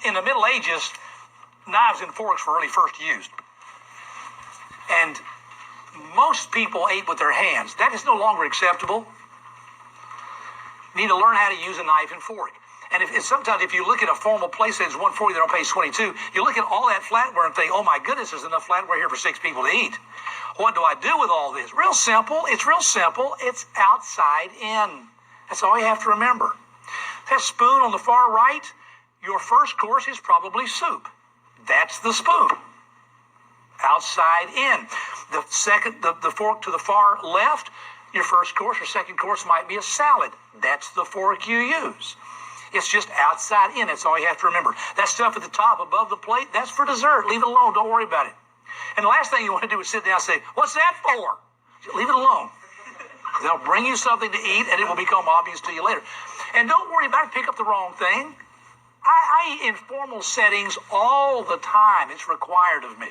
in the Middle Ages, knives and forks were really first used. And most people ate with their hands. That is no longer acceptable. You need to learn how to use a knife and fork. And sometimes if you look at a formal place that is $140, they're on page 22, you look at all that flatware and think, oh my goodness, there's enough flatware here for 6 people to eat. What do I do with all this? Real simple. It's real simple. It's outside in. That's all you have to remember. That spoon on the far right, your first course is probably soup. That's the spoon. Outside in. The fork to the far left, your first course or second course might be a salad. That's the fork you use. It's just outside in. That's all you have to remember. That stuff at the top above the plate, that's for dessert. Leave it alone. Don't worry about it. And the last thing you want to do is sit down and say, what's that for? Leave it alone. They'll bring you something to eat, and it will become obvious to you later. And don't worry about it. Pick up the wrong thing. I eat in formal settings all the time. It's required of me.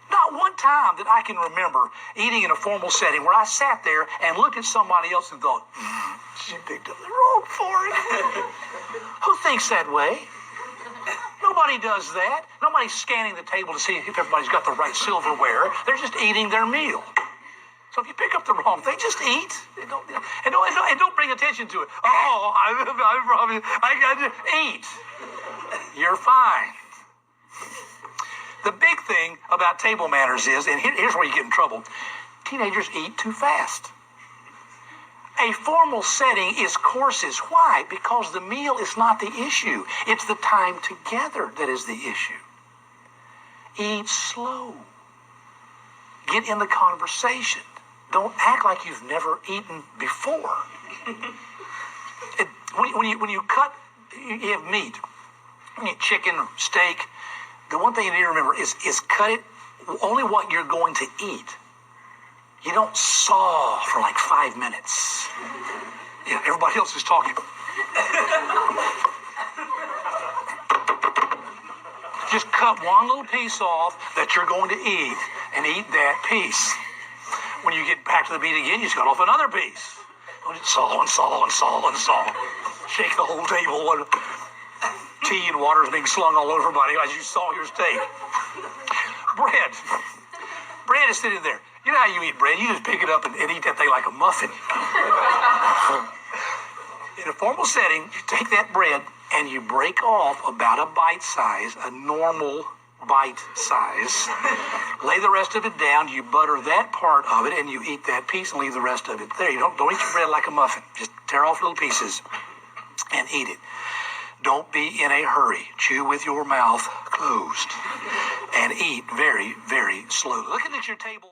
Not one time that I can remember eating in a formal setting where I sat there and looked at somebody else and thought, she picked up the wrong fork. Who thinks that way? Nobody does that. Nobody's scanning the table to see if everybody's got the right silverware. They're just eating their meal. So if you pick up the wrong thing, just eat. And don't bring attention to it. Oh, I got to eat. You're fine. The big thing about table manners is, and here's where you get in trouble, teenagers eat too fast. A formal setting is courses. Why? Because the meal is not the issue. It's the time together that is the issue. Eat slow. Get in the conversation. Don't act like you've never eaten before. When you cut, you have meat, you eat chicken, steak, the one thing you need to remember is cut it only what you're going to eat. You don't saw for like 5 minutes. Yeah, everybody else is talking. Just cut one little piece off that you're going to eat and eat that piece. When you get back to the meat again, you just cut off another piece. Saw and saw and saw and saw. Shake the whole table. Tea and water is being slung all over everybody as you saw your steak. Bread. Bread is sitting there. You know how you eat bread? You just pick it up and eat that thing like a muffin. In a formal setting, you take that bread and you break off about a bite size, a normal bite size. Lay the rest of it down. You butter that part of it and you eat that piece and leave the rest of it there. You don't eat your bread like a muffin. Just tear off little pieces and eat it. Don't be in a hurry. Chew with your mouth closed and eat very, very slowly. Looking at your table.